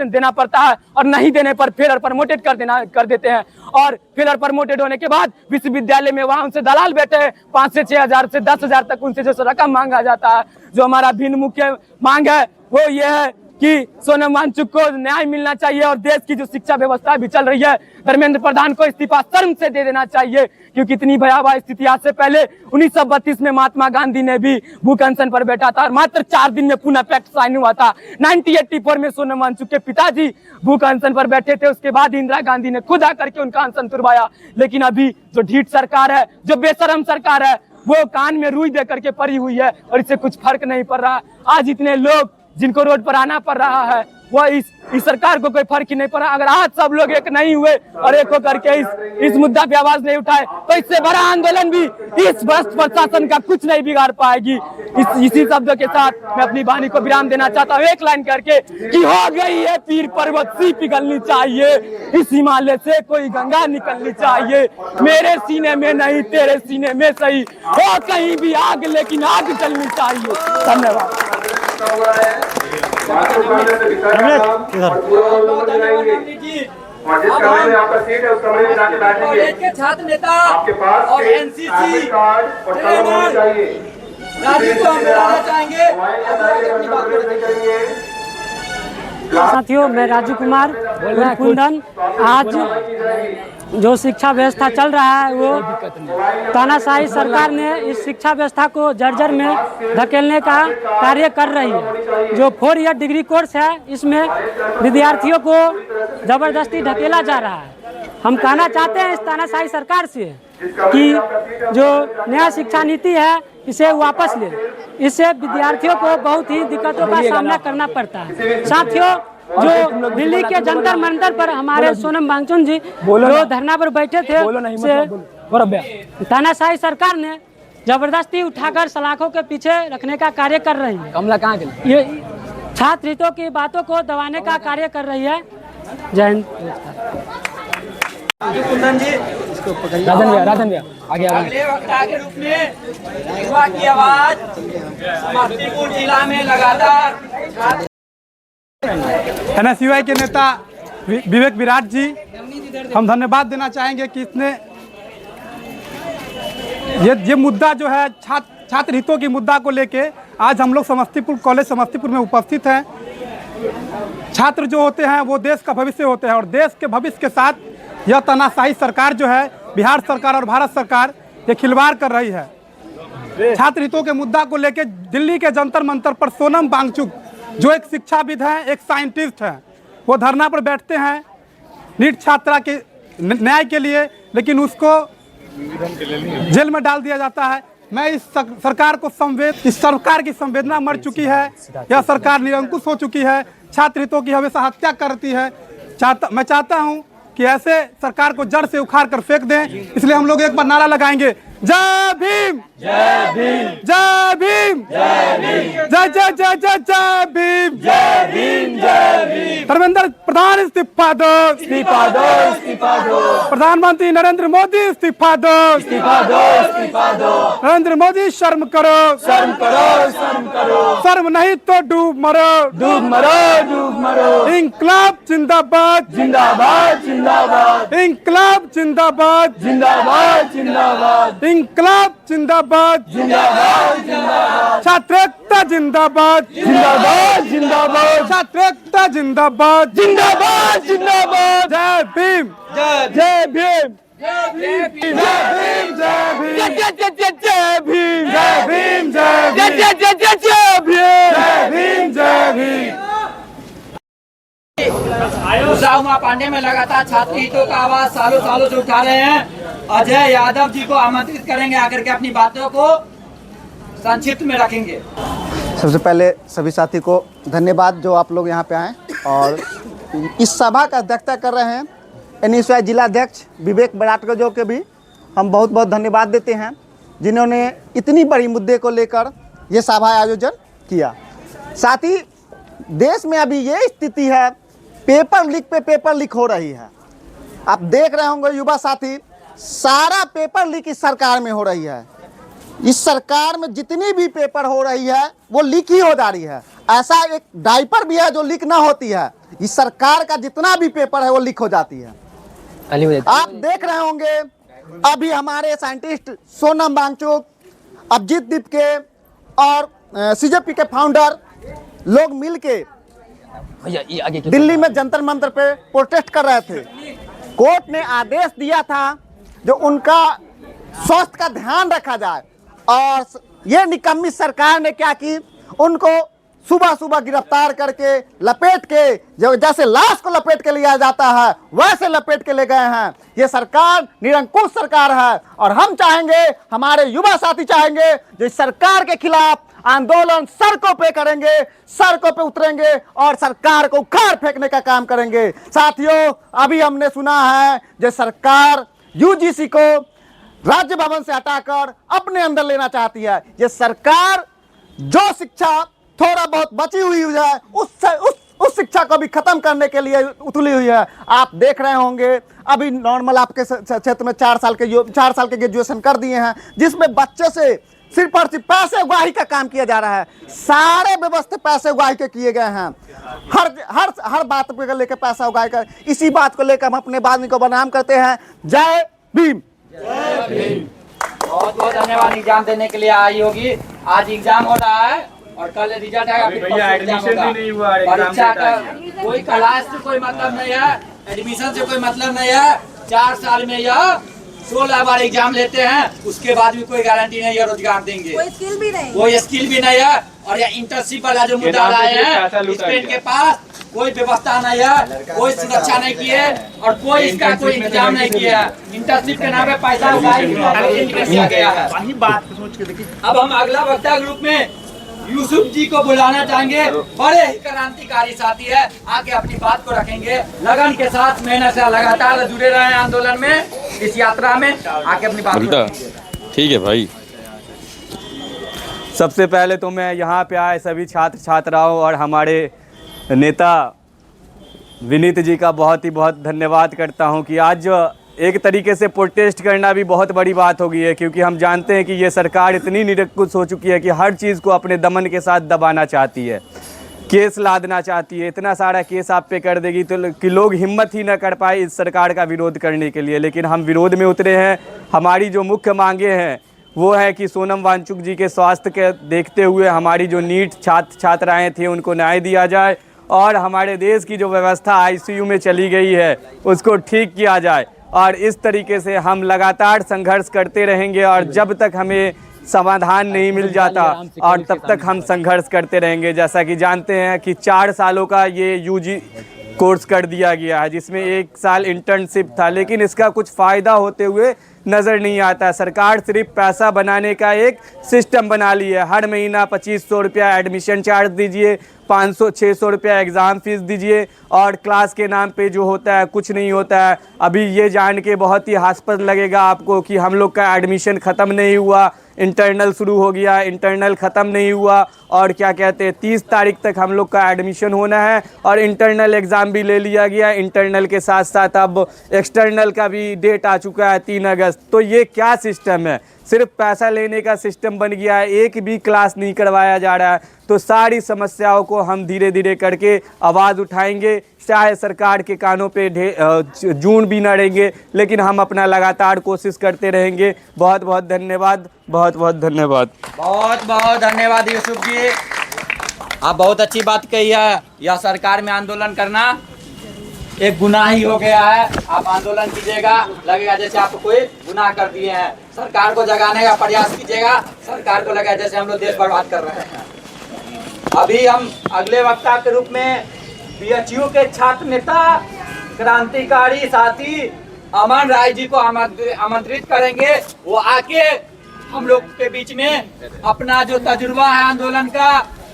देना पड़ता है और नहीं देने पर फेल और प्रमोटेड कर देते हैं। और फेल और प्रमोटेड होने के बाद विश्वविद्यालय में वहां उनसे दलाल बैठे हैं, 5 से 6 हजार से 10 हजार तक उनसे जो रकम मांगा जाता है। जो हमारा भिन्न मुख्य मांग है वो ये है कि सोनम वांगचुक को न्याय मिलना चाहिए और देश की जो शिक्षा व्यवस्था भी चल रही है, धर्मेंद्र प्रधान को इस्तीफा शर्म से दे देना चाहिए। क्योंकि इतनी भयावह स्थिति आज से पहले 1932 में महात्मा गांधी ने भी भूख अनशन पर बैठा था और मात्र 4 दिन में पुनः पैक्ट साइन हुआ था। 1984 में सोनम वांगचुक के पिताजी भूख अनशन पर बैठे थे, उसके बाद इंदिरा गांधी ने खुद आकर के उनका अनशन तुड़वाया। लेकिन अभी जो ढीठ सरकार है, जो बेशरम सरकार है, वो कान में रुई दे करके पड़ी हुई है और इससे कुछ फर्क नहीं पड़ रहा। आज इतने लोग जिनको रोड पर आना पड़ रहा है, वो इस सरकार को कोई फर्क ही नहीं पड़ा। अगर आज सब लोग एक नहीं हुए और एक होकर के इस मुद्दा पे आवाज नहीं उठाए तो इससे बड़ा आंदोलन भी इस भ्रष्ट प्रशासन का कुछ नहीं बिगाड़ पाएगी। इसी शब्दों के साथ मैं अपनी वाणी को विराम देना चाहता हूँ, एक लाइन करके कि हो गई है पीर पर्वत सी पिघलनी चाहिए, इस हिमालय से कोई गंगा निकलनी चाहिए। मेरे सीने में नहीं तेरे सीने में सही, हो कहीं भी आग लेकिन आग जलनी चाहिए। धन्यवाद। जिस कमरे में आपका सीट है उस कमरे में जाके बैठेंगे। के छात्र नेता आपके पास और एनसीसी कार्ड और कलम होना चाहिए। राजीव को हम बुलाना चाहेंगे। साथियों, मैं राजू कुमार कुंदन। आज जो शिक्षा व्यवस्था चल रहा है वो तानाशाही सरकार ने इस शिक्षा व्यवस्था को जर्जर में धकेलने का कार्य कर रही है। जो 4 ईयर डिग्री कोर्स है इसमें विद्यार्थियों को जबरदस्ती धकेला जा रहा है। हम कहना चाहते हैं इस तानाशाही सरकार से कि जो नया शिक्षा नीति है इसे वापस ले। इससे विद्यार्थियों को बहुत ही दिक्कतों का सामना करना पड़ता है। साथियों, जो दिल्ली के जंतर मंतर पर हमारे सोनम वांगचुक जी जो धरना पर बैठे थे, तानाशाही सरकार ने जबरदस्ती उठाकर सलाखों के पीछे रखने का कार्य कर रही है। कमला कहाँ गई? ये छात्र हितों की बातों को दबाने का कार्य कर रही है। जय हिंद। कुंदन जी, राजन भैया आगे अगले वक्ता के रूप में युवा की आवाज समस्तीपुर जिला में लगातार एनएसयूआई के नेता विवेक विराट जी, हम धन्यवाद देना चाहेंगे कि इसने ये मुद्दा जो है छात्र हितों की मुद्दा को लेके आज हम लोग समस्तीपुर कॉलेज समस्तीपुर में उपस्थित हैं। छात्र जो होते हैं वो देश का भविष्य होते हैं और देश के भविष्य के साथ यह तानाशाही सरकार जो है, बिहार सरकार और भारत सरकार, ये खिलवाड़ कर रही है। छात्र हितों के मुद्दा को लेकर दिल्ली के जंतर मंतर पर सोनम वांगचुक, जो एक शिक्षाविद हैं, एक साइंटिस्ट हैं, वो धरना पर बैठते हैं नीट छात्रा के न्याय के लिए, लेकिन उसको जेल में डाल दिया जाता है। मैं इस सरकार की संवेदना मर चुकी है। यह सरकार निरंकुश हो चुकी है, छात्र हितों की हमेशा हत्या करती है। मैं चाहता हूं कि ऐसे सरकार को जड़ से उखाड़ कर फेंक दें। इसलिए हम लोग एक बार नारा लगाएंगे, जय भीम, जय भीम, जय भीम, जय भीम, जय जय जय जय जय भीम, जय भीम, जय भीम। धर्मेंद्र प्रधान इस्तीफा दो, इस्तीफा दो, इस्तीफा दो। प्रधानमंत्री नरेंद्र मोदी इस्तीफा दो, इस्तीफा दो, इस्तीफा दो। नरेंद्र मोदी शर्म करो, शर्म करो, शर्म करो। शर्म नहीं तो डूब मरो, डूब मरो, डूब मरो। इंकलाब जिंदाबाद, जिंदाबाद, जिंदाबाद। इंकलाब जिंदाबाद, जिंदाबाद, जिंदाबाद। इंकलाब जिंदाबाद, जिंदाबाद, जिंदाबाद। छात्र एकता जिंदाबाद, जिंदाबाद, जिंदाबाद। छात्र एकता जिंदाबाद, जिंदाबाद, जिंदाबाद। जय भीम, जय भीम, जय भीम, जय भीम, जय भीम, जय भीम, जय भीम, जय भीम, जय भीम, जय भीम। उषा उमा पांडे में लगातार छात्र हितों का आवाज सालों सालों से उठा रहे हैं। अजय यादव जी को आमंत्रित करेंगे, आकर के अपनी बातों को संक्षिप्त में रखेंगे। सबसे पहले सभी साथी को धन्यवाद जो आप लोग यहाँ पे आए और इस सभा का अध्यक्षता कर रहे हैं NSY जिला अध्यक्ष विवेक बराटकर जो के भी हम बहुत बहुत धन्यवाद देते हैं, जिन्होंने इतनी बड़ी मुद्दे को लेकर ये सभा आयोजन किया। साथ ही देश में अभी ये स्थिति है, पेपर लीक पे पेपर लीक हो रही है। आप देख रहे होंगे युवा साथी, सारा पेपर लीक इस सरकार में हो रही है। इस सरकार में जितनी भी पेपर हो रही है वो लीक ही हो जा रही है। ऐसा एक डायपर भी है जो लीक ना होती है। इस सरकार का जितना भी पेपर है वो लीक हो जाती है। आप देख रहे होंगे अभी हमारे साइंटिस्ट सोनम वांगचुक, अभिजीत दीपके और CJP के फाउंडर लोग मिलके दिल्ली में जंतर मंतर पे प्रोटेस्ट कर रहे थे। कोर्ट ने आदेश दिया था जो उनका स्वास्थ्य का ध्यान रखा जाए, और ये निकम्मी सरकार ने क्या की, उनको सुबह सुबह गिरफ्तार करके लपेट के, जो जैसे लाश को लपेट के लिया जाता है वैसे लपेट के ले गए हैं। ये सरकार निरंकुश सरकार है और हम चाहेंगे, हमारे युवा साथी चाहेंगे जो इस सरकार के खिलाफ आंदोलन सड़कों पे करेंगे, सड़कों पे उतरेंगे और सरकार को उखाड़ फेंकने का काम करेंगे। साथियों, अभी हमने सुना है जो सरकार UGC को राज्य भवन से हटाकर अपने अंदर लेना चाहती है। ये सरकार जो शिक्षा थोड़ा बहुत बची हुई है उस शिक्षा को भी खत्म करने के लिए उतली हुई है। आप देख रहे होंगे अभी नॉर्मल आपके क्षेत्र में 4 साल के ग्रेजुएशन कर दिए हैं, जिसमें बच्चे से सिर्फ और सिर्फ पैसे उगाही का काम किया जा रहा है। सारे व्यवस्था पैसे उगाही के किए गए हैं। हर बात को लेकर पैसा उगाही कर, इसी बात को लेकर हम अपने वाहिनी को बनाम करते हैं। जय भीम, जय भीम। बहुत बहुत धन्यवाद एग्जाम देने के लिए आई होगी। आज एग्जाम हो रहा है और कल रिजल्ट आएगा। भैया एडमिशन भी नहीं हुआ, परीक्षा का कोई क्लास से कोई मतलब नहीं है, एडमिशन से कोई मतलब नहीं है। 4 साल में यह 16 बार एग्जाम लेते हैं, उसके बाद भी कोई गारंटी नहीं है रोजगार देंगे, कोई स्किल भी नहीं है। और यह इंटर्नशिप वाला जो मुद्दा लाए हैं, इसके इनके पास कोई व्यवस्था नहीं है, कोई सुरक्षा नहीं की है और कोई इसका कोई इंतजाम नहीं किया है। इंटर्नशिप के नाम पे पैसा किया गया है। वही बात सोच के देखिए। अब हम अगला वक्ता ग्रुप में यूसुफ जी को बुलाना चाहेंगे। बड़े ही क्रांतिकारी साथी है, आके अपनी बात को रखेंगे। लगन के साथ मेहनत से लगातार जुड़े रहे आंदोलन में, इस यात्रा में आके अपनी बात को रखेंगे। ठीक है भाई। सबसे पहले तो मैं यहाँ पे आए सभी छात्र छात्राओं और हमारे नेता विनीत जी का बहुत धन्यवाद करता हूँ कि आज एक तरीके से प्रोटेस्ट करना भी बहुत बड़ी बात हो गई है, क्योंकि हम जानते हैं कि ये सरकार इतनी निरंकुश हो चुकी है कि हर चीज़ को अपने दमन के साथ दबाना चाहती है, केस लादना चाहती है। इतना सारा केस आप पे कर देगी तो कि लोग हिम्मत ही ना कर पाए इस सरकार का विरोध करने के लिए। लेकिन हम विरोध में उतरे हैं। हमारी जो मुख्य मांगे हैं वो है कि सोनम वांगचुक जी के स्वास्थ्य के देखते हुए हमारी जो नीट छात्राएँ थी उनको न्याय दिया जाए और हमारे देश की जो व्यवस्था ICU में चली गई है उसको ठीक किया जाए। और इस तरीके से हम लगातार संघर्ष करते रहेंगे और जब तक हमें समाधान नहीं मिल जाता और तब तक हम संघर्ष करते रहेंगे। जैसा कि जानते हैं कि 4 सालों का ये यूजी कोर्स कर दिया गया है, जिसमें 1 साल इंटर्नशिप था, लेकिन इसका कुछ फ़ायदा होते हुए नज़र नहीं आता। सरकार सिर्फ पैसा बनाने का एक सिस्टम बना ली है। हर महीना 2500 रुपया एडमिशन चार्ज दीजिए, 500-600 रुपया एग्ज़ाम फीस दीजिए और क्लास के नाम पे जो होता है कुछ नहीं होता है। अभी ये जान के बहुत ही हास्पद लगेगा आपको कि हम लोग का एडमिशन ख़त्म नहीं हुआ, इंटरनल शुरू हो गया, इंटरनल ख़त्म नहीं हुआ और क्या कहते हैं 30 तारीख तक हम लोग का एडमिशन होना है और इंटरनल एग्ज़ाम भी ले लिया गया। इंटरनल के साथ साथ अब एक्सटर्नल का भी डेट आ चुका है 3 अगस्त। तो ये क्या सिस्टम है? सिर्फ पैसा लेने का सिस्टम बन गया है, एक भी क्लास नहीं करवाया जा रहा है। तो सारी समस्याओं को हम धीरे धीरे करके आवाज़ उठाएंगे, चाहे सरकार के कानों पे जून भी न रहेंगे, लेकिन हम अपना लगातार कोशिश करते रहेंगे। बहुत बहुत धन्यवाद, बहुत बहुत धन्यवाद। बहुत बहुत धन्यवाद यूसुफ जी, आप बहुत अच्छी बात कही है। यह सरकार में आंदोलन करना एक गुनाह ही हो गया है। आप आंदोलन कीजिएगा, लगेगा जैसे आप कोई गुनाह कर दिए हैं। सरकार को जगाने का प्रयास कीजिएगा, सरकार को लगेगा जैसे हम लोग देश बर्बाद कर रहे हैं। अभी हम अगले वक्ता के रूप में बीएचयू के छात्र नेता क्रांतिकारी साथी अमन राय जी को आमंत्रित करेंगे। वो आके हम लोग के बीच में अपना जो तजुर्बा है आंदोलन का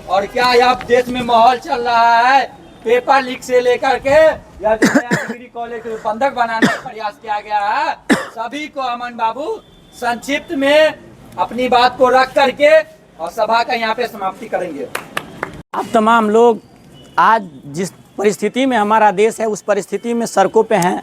और क्या यह देश में माहौल चल रहा है, पेपर लीक से लेकर के या डिग्री कॉलेज को बंधक बनाने का प्रयास किया गया है, सभी को अमन बाबू संक्षिप्त में अपनी बात को रख करके और सभा का यहाँ पे समाप्ति करेंगे। आप तमाम लोग आज जिस परिस्थिति में हमारा देश है उस परिस्थिति में सड़कों पे हैं,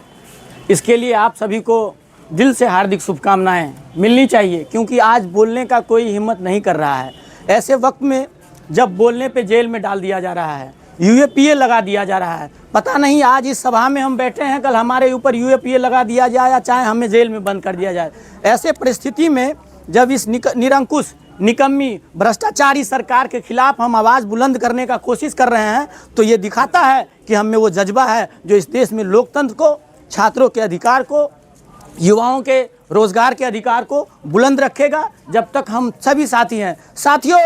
इसके लिए आप सभी को दिल से हार्दिक शुभकामनाएं मिलनी चाहिए, क्योंकि आज बोलने का कोई हिम्मत नहीं कर रहा है। ऐसे वक्त में जब बोलने पे जेल में डाल दिया जा रहा है, यूएपीए लगा दिया जा रहा है, पता नहीं आज इस सभा में हम बैठे हैं, कल हमारे ऊपर यूएपीए लगा दिया जाए या चाहे हमें जेल में बंद कर दिया जाए। ऐसे परिस्थिति में जब इस निरंकुश निकम्मी भ्रष्टाचारी सरकार के खिलाफ हम आवाज़ बुलंद करने का कोशिश कर रहे हैं, तो ये दिखाता है कि हम में वो जज्बा है जो इस देश में लोकतंत्र को, छात्रों के अधिकार को, युवाओं के रोजगार के अधिकार को बुलंद रखेगा। जब तक हम सभी साथी हैं। साथियों,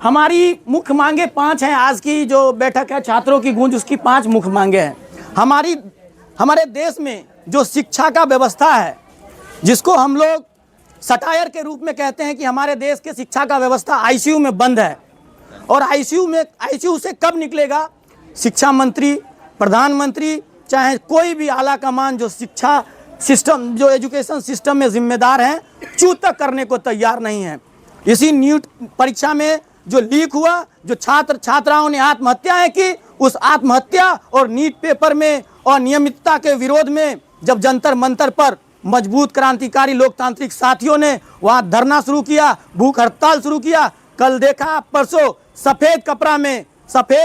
हमारी मुख्य मांगे 5 हैं। आज की जो बैठक है छात्रों की गूंज, उसकी 5 मुख्य मांगे हैं। हमारे देश में जो शिक्षा का व्यवस्था है, जिसको हम लोग सटायर के रूप में कहते हैं कि हमारे देश के शिक्षा का व्यवस्था आईसीयू में बंद है, और आईसीयू से कब निकलेगा? शिक्षा मंत्री, प्रधानमंत्री, चाहे कोई भी आला कमान जो शिक्षा सिस्टम, जो एजुकेशन सिस्टम में जिम्मेदार हैं, चूं तक करने को तैयार नहीं है। इसी नीट परीक्षा में जो लीक हुआ, जो छात्राओं ने आत्महत्याएं की, उस आत्महत्या और नीट पेपर में अनियमितता के विरोध में जब जंतर मंतर पर मजबूत क्रांतिकारी लोकतांत्रिक साथियों ने वहां धरना शुरू किया, भूख हड़ताल शुरू किया। कल देखा, परसों सफेद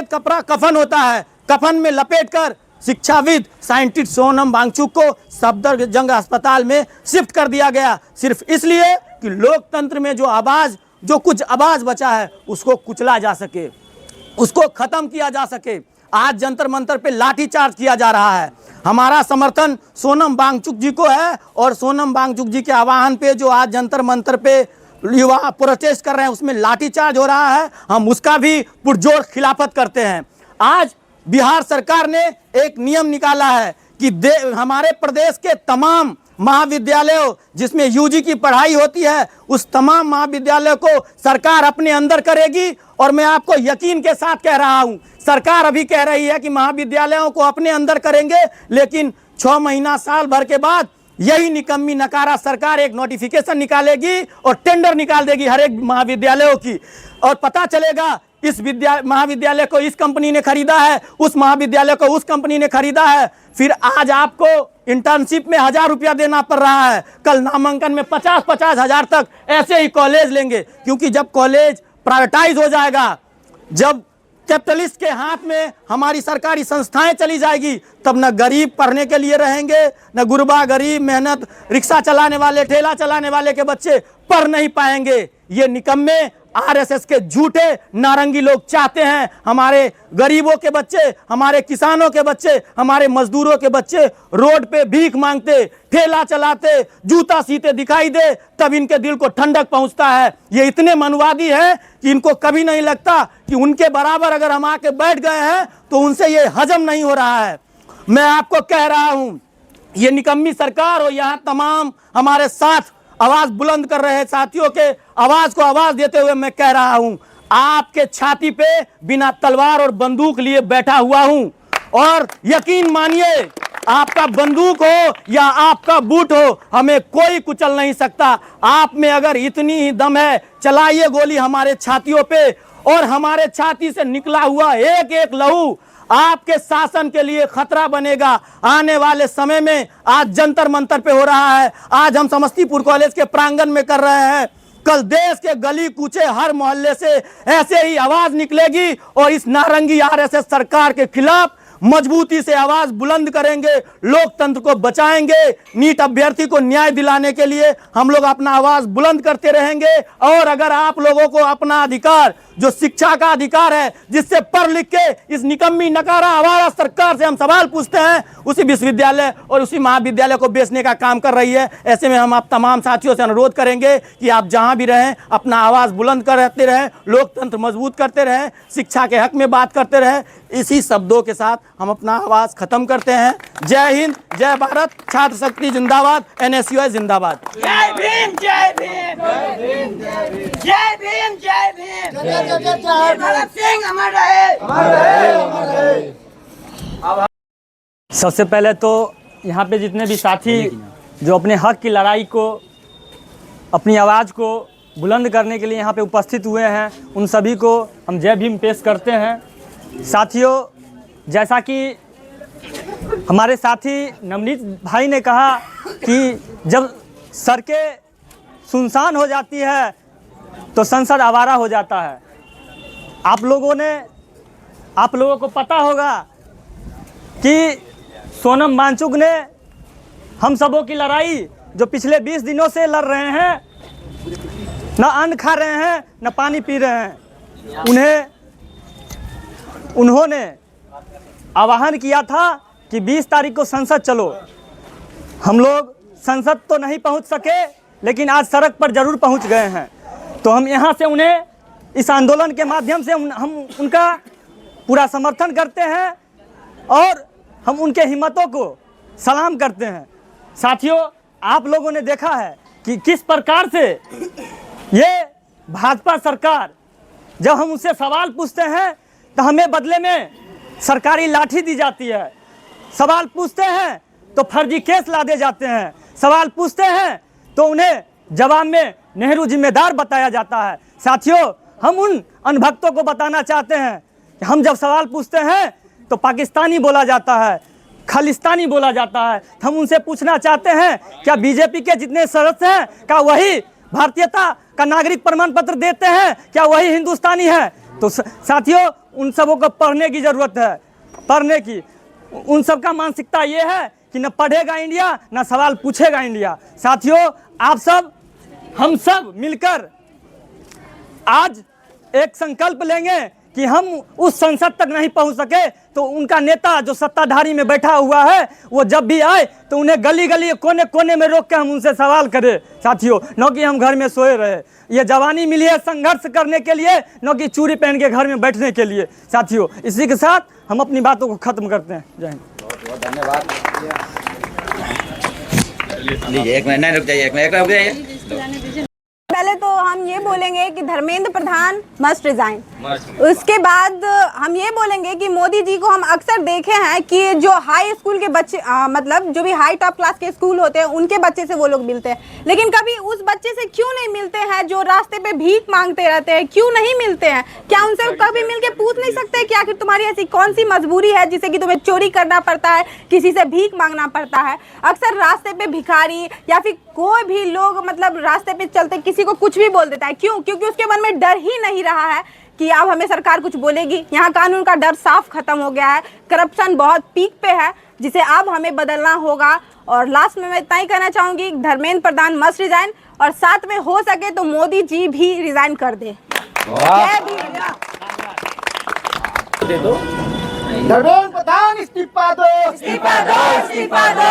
कपड़ा कफन होता है, कफन में लपेटकर शिक्षाविद साइंटिस्ट सोनम वांगचुक को सफदरजंग अस्पताल में शिफ्ट कर दिया गया, सिर्फ इसलिए कि लोकतंत्र में जो कुछ आवाज बचा है उसको कुचला जा सके, उसको खत्म किया जा सके। आज जंतर मंतर पे लाठीचार्ज किया जा रहा है। हमारा समर्थन सोनम वांगचुक जी को है, और सोनम वांगचुक जी के आह्वान पे जो आज जंतर मंतर पे युवा प्रोटेस्ट कर रहे हैं, उसमें लाठीचार्ज हो रहा है। हम उसका भी पुरजोर खिलाफत करते हैं। आज बिहार सरकार ने एक नियम निकाला है कि हमारे प्रदेश के तमाम महाविद्यालयों जिसमें यूजी की पढ़ाई होती है, उस तमाम महाविद्यालयों को सरकार अपने अंदर करेगी। और मैं आपको यकीन के साथ कह रहा हूं, सरकार अभी कह रही है कि महाविद्यालयों को अपने अंदर करेंगे, लेकिन 6 महीना साल भर के बाद यही निकम्मी नकारा सरकार एक नोटिफिकेशन निकालेगी और टेंडर निकाल देगी हर एक महाविद्यालयों की, और पता चलेगा इस महाविद्यालय को इस कंपनी ने खरीदा है, उस महाविद्यालय को उस कंपनी ने खरीदा है। फिर आज आपको इंटर्नशिप में 1000 रुपया देना पड़ रहा है, कल नामांकन में 50-50 हजार तक ऐसे ही कॉलेज लेंगे। क्योंकि जब कॉलेज प्राइवेटाइज हो जाएगा, जब कैपिटलिस्ट के हाथ में हमारी सरकारी संस्थाएं चली जाएगी, तब न गरीब पढ़ने के लिए रहेंगे, न गुरबा गरीब मेहनत रिक्शा चलाने वाले, ठेला चलाने वाले के बच्चे पढ़ नहीं पाएंगे। ये निकम्मे आरएसएस के झूठे नारंगी लोग चाहते हैं हमारे गरीबों के बच्चे, हमारे किसानों के बच्चे, हमारे मजदूरों के बच्चे रोड पे भीख मांगते, ठेला चलाते, जूता सीते दिखाई दे, तब इनके दिल को ठंडक पहुंचता है। ये इतने मनवादी हैं कि इनको कभी नहीं लगता कि उनके बराबर अगर हम आके बैठ गए हैं तो उनसे ये हजम नहीं हो रहा है। मैं आपको कह रहा हूं, ये निकम्मी सरकार और यहाँ तमाम हमारे साथ आवाज बुलंद कर रहे साथियों के आवाज को आवाज देते हुए मैं कह रहा हूं, आपके छाती पे बिना तलवार और बंदूक लिए बैठा हुआ हूं और यकीन मानिए आपका बंदूक हो या आपका बूट हो, हमें कोई कुचल नहीं सकता। आप में अगर इतनी ही दम है, चलाइए गोली हमारे छातियों पे और हमारे छाती से निकला हुआ एक एक लहू आपके शासन के लिए खतरा बनेगा। आने वाले समय में आज जंतर मंतर पे हो रहा है, आज हम समस्तीपुर कॉलेज के प्रांगण में कर रहे हैं, कल देश के गली कूचे हर मोहल्ले से ऐसे ही आवाज निकलेगी और इस नारंगी आरएसएस सरकार के खिलाफ मजबूती से आवाज बुलंद करेंगे, लोकतंत्र को बचाएंगे। नीट अभ्यर्थी को न्याय दिलाने के लिए हम लोग अपना आवाज बुलंद करते रहेंगे। और अगर आप लोगों को अपना अधिकार, जो शिक्षा का अधिकार है, जिससे पढ़ लिख के इस निकम्मी नकारा आवारा सरकार से हम सवाल पूछते हैं, उसी विश्वविद्यालय और उसी महाविद्यालय को बेचने का काम कर रही है। ऐसे में हम आप तमाम साथियों से अनुरोध करेंगे कि आप जहां भी रहें अपना आवाज बुलंद करते रहें, लोकतंत्र मजबूत करते रहें, शिक्षा के हक में बात करते रहें। इसी शब्दों के साथ हम अपना आवाज खत्म करते हैं। जय हिंद, जय भारत, छात्र शक्ति जिंदाबाद, एनएसयूआई जिंदाबाद। जय भीम, जय भीम, जय भीम, जय भीम, भगत सिंह अमर रहे। सबसे पहले तो यहाँ पे जितने भी साथी जो अपने हक की लड़ाई को, अपनी आवाज़ को बुलंद करने के लिए यहाँ पे उपस्थित हुए हैं, उन सभी को हम जय भीम पेश करते हैं। साथियों, जैसा कि हमारे साथी नवनीत भाई ने कहा कि जब सड़कें सुनसान हो जाती है तो संसद आवारा हो जाता है। आप लोगों को पता होगा कि सोनम वांगचुक ने हम सबों की लड़ाई जो पिछले 20 दिनों से लड़ रहे हैं, न अन्न खा रहे हैं न पानी पी रहे हैं, उन्होंने आह्वान किया था कि 20 तारीख को संसद चलो। हम लोग संसद तो नहीं पहुंच सके, लेकिन आज सड़क पर जरूर पहुंच गए हैं। तो हम यहाँ से उन्हें इस आंदोलन के माध्यम से हम उनका पूरा समर्थन करते हैं और हम उनके हिम्मतों को सलाम करते हैं। साथियों, आप लोगों ने देखा है कि किस प्रकार से ये भाजपा सरकार, जब हम उससे सवाल पूछते हैं तो हमें बदले में सरकारी लाठी दी जाती है, सवाल पूछते हैं तो फर्जी केस लादे जाते हैं, सवाल पूछते हैं तो उन्हें जवाब में नेहरू जिम्मेदार बताया जाता है। साथियों, हम उन अनभक्तों को बताना चाहते हैं कि हम जब सवाल पूछते हैं तो पाकिस्तानी बोला जाता है, खालिस्तानी बोला जाता है। हम उनसे पूछना चाहते हैं, क्या बीजेपी के जितने सदस्य हैं क्या वही भारतीयता का नागरिक प्रमाण पत्र देते हैं, क्या वही हिंदुस्तानी है? तो साथियों, उन सबों को पढ़ने की ज़रूरत है, पढ़ने की। उन सब का मानसिकता ये है कि न पढ़ेगा इंडिया न सवाल पूछेगा इंडिया। साथियों, आप सब, हम सब मिलकर आज एक संकल्प लेंगे कि हम उस संसद तक नहीं पहुंच सके तो उनका नेता जो सत्ताधारी में बैठा हुआ है, वो जब भी आए तो उन्हें गली गली कोने कोने में रोक के हम उनसे सवाल करें। साथियों, न कि हम घर में सोए रहे। ये जवानी मिली है संघर्ष करने के लिए, न कि चूड़ी पहन के घर में बैठने के लिए। साथियों, इसी के साथ हम अपनी बातों को खत्म करते हैं। जय हिंद। बहुत धन्यवाद। लीजिए, एक मिनट रुक जाइए। पहले तो हम ये बोलेंगे कि धर्मेंद्र प्रधान मस्ट रिजाइन। उसके बाद हम ये बोलेंगे कि मोदी जी को हम अक्सर देखे हैं कि जो हाई स्कूल के बच्चे, मतलब जो भी हाई टॉप क्लास के स्कूल होते हैं उनके बच्चे से वो लोग मिलते हैं, लेकिन कभी उस बच्चे से क्यों नहीं मिलते हैं जो रास्ते पे भीख मांगते रहते हैं? क्यों नहीं मिलते हैं? क्या उनसे कभी मिलके पूछ नहीं सकते कि आखिर तुम्हारी ऐसी कौन सी मजबूरी है जिससे कि तुम्हें चोरी करना पड़ता है, किसी से भीख मांगना पड़ता है? अक्सर रास्ते पे भिखारी या फिर कोई भी लोग मतलब रास्ते पे चलते किसी को कुछ भी बोल देता है। क्यों? क्योंकि उसके मन में डर ही नहीं रहा है कि अब हमें सरकार कुछ बोलेगी। यहाँ कानून का डर साफ खत्म हो गया है, करप्शन बहुत पीक पे है, जिसे अब हमें बदलना होगा। और लास्ट में मैं इतना ही कहना चाहूँगी, धर्मेंद्र प्रधान मस्ट रिजाइन, और साथ में हो सके तो मोदी जी भी रिजाइन कर दे। जय भीम। धर्मेंद्र प्रधान इस्तीफा दो। इस्तीफा दो, इस्तीफा दो।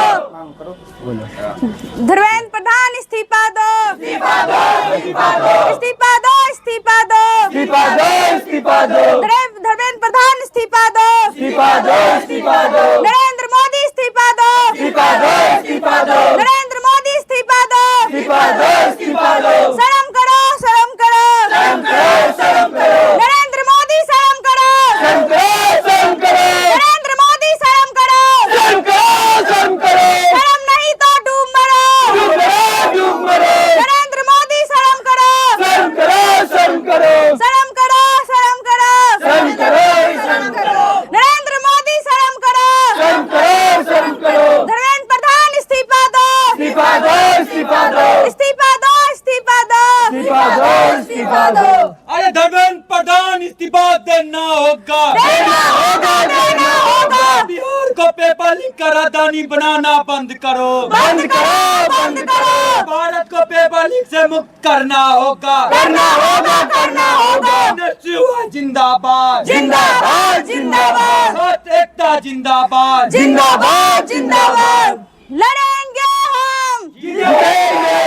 धर्मेंद्र प्रधान इस्तीफा दो। इस्तीफा दो, इस्तीफा दो। इस्तीफा दो, इस्तीफा दो। इस्तीफा दो, इस्तीफा दो। धर्मेंद्र प्रधान इस्तीफा दो। इस्तीफा दो, इस्तीफा दो। नरेंद्र मोदी इस्तीफा दो। इस्तीफा दो, इस्तीफा दो। नरेंद्र मोदी इस्तीफा दो। इस्तीफा दो, इस्तीफा दो। शर्म करो, शर्म करो। शर्म करो, शर्म करो। नरेंद्र मोदी शर्म करो। शर्म करो, शर्म करो। नरेंद्र मोदी शर्म करो। शर्म करो, शर्म करो। शर्म नहीं तो डूब मरो। डूब मरो, डूब मरो। नरेंद्र मोदी शर्म करो। शर्म करो, शर्म करो। शर्म करो, शर्म करो। शर्म करो, शर्म करो। नरेंद्र मोदी शर्म करो। शर्म करो, शर्म करो। धर्मेंद्र प्रधान इस्तीफा दो। इस्तीफा दो, इस्तीफा दो। इस्तीफा दो, इस्तीफा दो। इस्तीफा दो, इस्तीफा दो। अरे धर्मेंद्र प्रधान इस्तीफा देना होगा, देना होगा, देना होगा। बिहार को पेपर लीक का राजधानी बनाना बंद करो, बंद करो, बंद करो। भारत को पेपर लीक से मुक्त करना होगा, करना होगा, करना होगा। नरसिंह जिंदाबाद, जिंदाबाद, जिंदाबाद। भारत एकता जिंदाबाद, जिंदाबाद, जिंदाबाद। लड़ेंगे हम, जीतेंगे,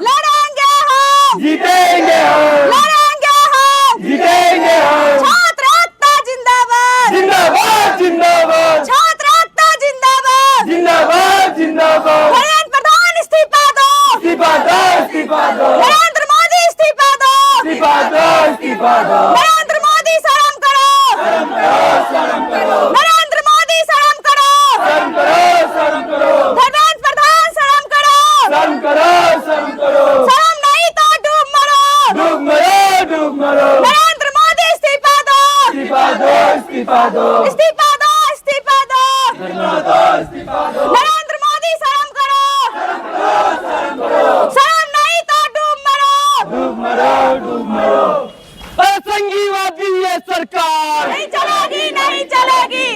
लड़ेंगे हम, जीतेंगे हम, लड़ेंगे हम। जीतेंगे हम। छात्र एकता जिंदाबाद, जिंदाबाद, जिंदाबाद। छात्र एकता जिंदाबाद। जिंदाबाद, जिंदाबाद। धर्मेंद्र प्रधान इस्तीफा दो। इस्तीफा दो, इस्तीफा दो। नरेंद्र मोदी इस्तीफा दो। इस्तीफा दो, इस्तीफा दो। नरेंद्र मोदी शर्म करो। शर्म करो, शर्म करो। नरेंद्र मोदी शर्म करो। शर्म करो, शर्म करो। धर्मेंद्र प्रधान शर्म करो। शर्म करो, शर्म करो। शर्म नहीं तो डूब मरो। डूब मरो, डूब मरो। नरेंद्र मोदी इस्तीफा दो। इस्तीफा दो, इस्तीफा दो। इस्तीफा दो, इस्तीफा दो। इस्तीफा दो, इस्तीफा दो। नरेंद्र मोदी शर्म करो। शर्म नहीं तो डूब मरो। डूब मरो, डूब मरो। अरे संघीवादी ये सरकार, नहीं चलेगी, नहीं चलेगी।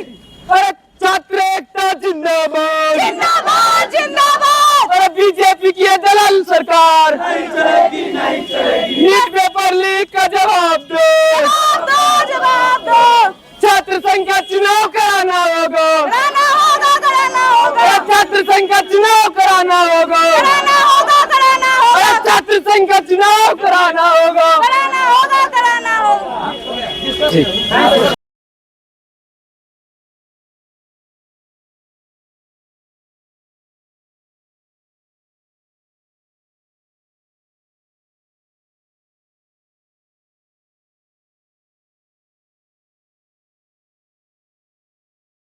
अरे छात्र एकता जिंदाबाद। जिंदाबाद, जिंदाबाद। अरे बीजेपी की ये दलाल सरकार, नहीं चलेगी, नहीं चलेगी। नीट पेपर लीक का जवाब दो। जवाब दो, जवाब दो। छात्र संघ का चुनाव कराना होगा, कराना होगा, कराना होगा। अरे छात्र संघ का चुनाव कराना होगा, कराना होगा, कराना अरे होगा। छात्र संघ का चुनाव कराना होगा। कराना होगा, कराना होगा।